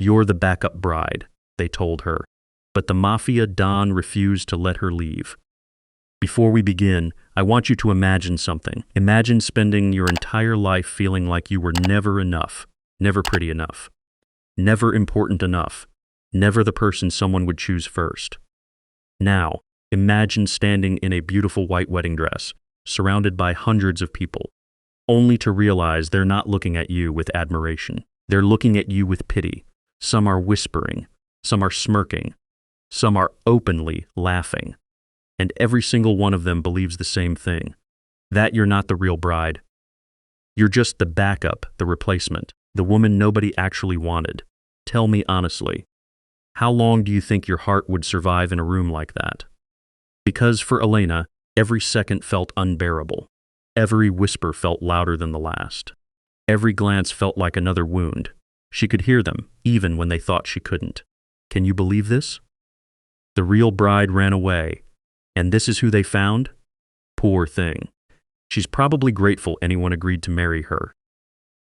You're the backup bride, they told her, but the Mafia Don refused to let her leave. Before we begin, I want you to imagine something. Imagine spending your entire life feeling like you were never enough, never pretty enough, never important enough, never the person someone would choose first. Now, imagine standing in a beautiful white wedding dress, surrounded by hundreds of people, only to realize they're not looking at you with admiration. They're looking at you with pity. Some are whispering, some are smirking, some are openly laughing. And every single one of them believes the same thing, that you're not the real bride. You're just the backup, the replacement, the woman nobody actually wanted. Tell me honestly, how long do you think your heart would survive in a room like that? Because for Elena, every second felt unbearable. Every whisper felt louder than the last. Every glance felt like another wound. She could hear them, even when they thought she couldn't. Can you believe this? The real bride ran away. And this is who they found? Poor thing. She's probably grateful anyone agreed to marry her.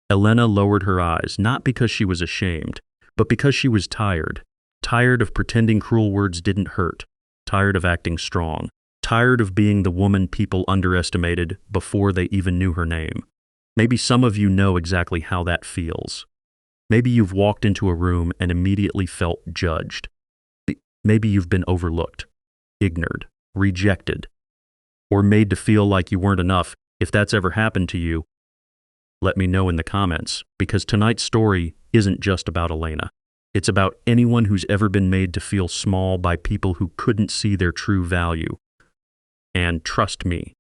Elena lowered her eyes, not because she was ashamed, but because she was tired. Tired of pretending cruel words didn't hurt. Tired of acting strong. Tired of being the woman people underestimated before they even knew her name. Maybe some of you know exactly how that feels. Maybe you've walked into a room and immediately felt judged. Maybe you've been overlooked, ignored, rejected, or made to feel like you weren't enough. If that's ever happened to you, let me know in the comments, because tonight's story isn't just about Elena. It's about anyone who's ever been made to feel small by people who couldn't see their true value. And trust me,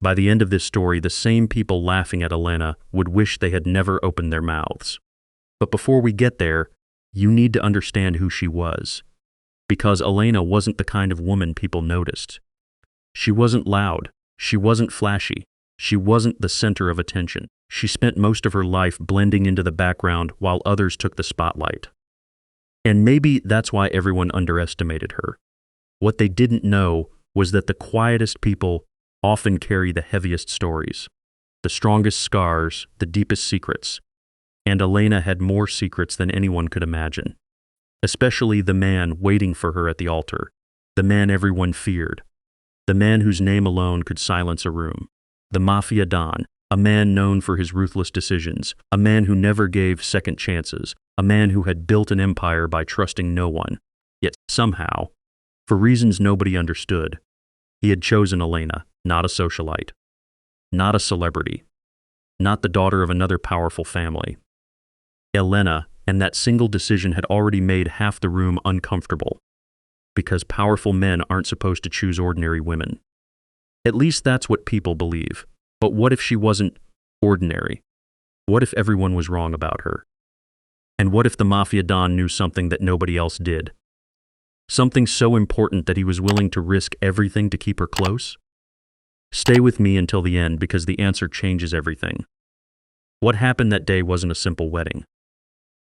by the end of this story, the same people laughing at Elena would wish they had never opened their mouths. But before we get there, you need to understand who she was. Because Elena wasn't the kind of woman people noticed. She wasn't loud. She wasn't flashy. She wasn't the center of attention. She spent most of her life blending into the background while others took the spotlight. And maybe that's why everyone underestimated her. What they didn't know was that the quietest people often carry the heaviest stories, the strongest scars, the deepest secrets. And Elena had more secrets than anyone could imagine. Especially the man waiting for her at the altar, the man everyone feared, the man whose name alone could silence a room, the Mafia Don, a man known for his ruthless decisions, a man who never gave second chances, a man who had built an empire by trusting no one. Yet somehow, for reasons nobody understood, he had chosen Elena, not a socialite, not a celebrity, not the daughter of another powerful family. Elena, and that single decision had already made half the room uncomfortable, because powerful men aren't supposed to choose ordinary women. At least that's what people believe. But what if she wasn't ordinary? What if everyone was wrong about her? And what if the Mafia Don knew something that nobody else did? Something so important that he was willing to risk everything to keep her close? Stay with me until the end, because the answer changes everything. What happened that day wasn't a simple wedding.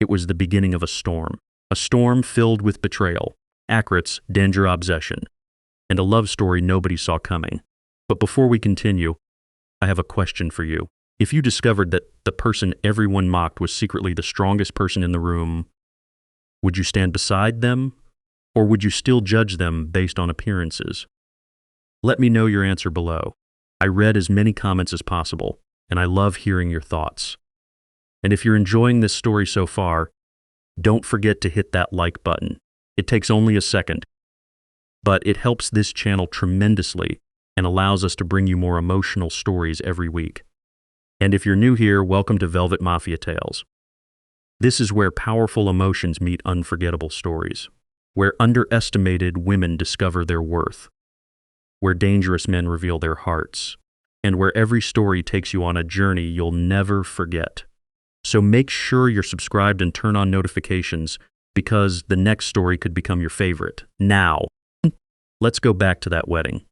It was the beginning of a storm filled with betrayal, Akrit's danger obsession, and a love story nobody saw coming. But before we continue, I have a question for you. If you discovered that the person everyone mocked was secretly the strongest person in the room, would you stand beside them, or would you still judge them based on appearances? Let me know your answer below. I read as many comments as possible, and I love hearing your thoughts. And if you're enjoying this story so far, don't forget to hit that like button. It takes only a second, but it helps this channel tremendously and allows us to bring you more emotional stories every week. And if you're new here, welcome to Velvet Mafia Tales. This is where powerful emotions meet unforgettable stories, where underestimated women discover their worth, where dangerous men reveal their hearts, and where every story takes you on a journey you'll never forget. So make sure you're subscribed and turn on notifications, because the next story could become your favorite. Now, let's go back to that wedding.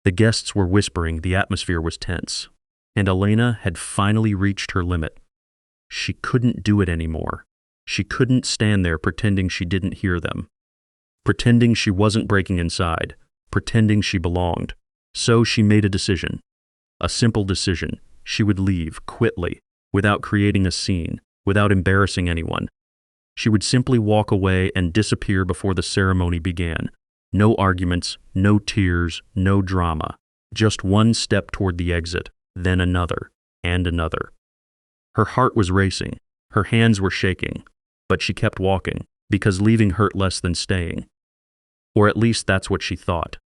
The guests were whispering, the atmosphere was tense, and Elena had finally reached her limit. She couldn't do it anymore. She couldn't stand there pretending she didn't hear them, pretending she wasn't breaking inside, pretending she belonged. So she made a decision, a simple decision. She would leave quickly, without creating a scene, without embarrassing anyone. She would simply walk away and disappear before the ceremony began. No arguments, no tears, no drama. Just one step toward the exit, then another, and another. Her heart was racing, her hands were shaking, but she kept walking, because leaving hurt less than staying. Or at least that's what she thought.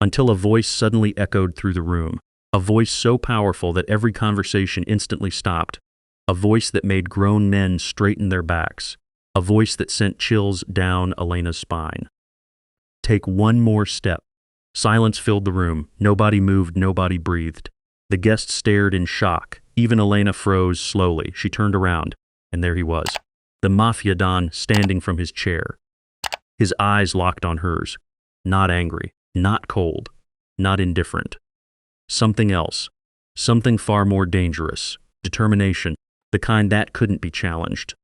Until a voice suddenly echoed through the room, a voice so powerful that every conversation instantly stopped, a voice that made grown men straighten their backs, a voice that sent chills down Elena's spine. Take one more step. Silence filled the room. Nobody moved, nobody breathed. The guests stared in shock. Even Elena froze slowly. She turned around, and there he was, the Mafia Don standing from his chair. His eyes locked on hers. Not angry, not cold, not indifferent. Something else. Something far more dangerous. Determination. The kind that couldn't be challenged.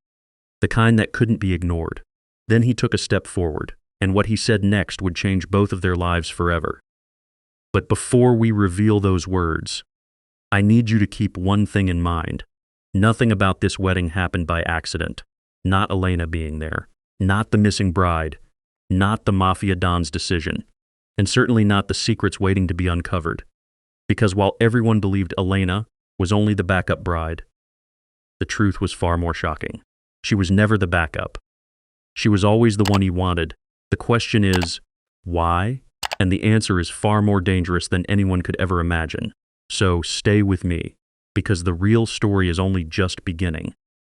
The kind that couldn't be ignored. Then he took a step forward, and what he said next would change both of their lives forever. But before we reveal those words, I need you to keep one thing in mind. Nothing about this wedding happened by accident. Not Elena being there. Not the missing bride. Not the Mafia Don's decision. And certainly not the secrets waiting to be uncovered. Because while everyone believed Elena was only the backup bride, the truth was far more shocking. She was never the backup. She was always the one he wanted. The question is, why? And the answer is far more dangerous than anyone could ever imagine. So stay with me, because the real story is only just beginning.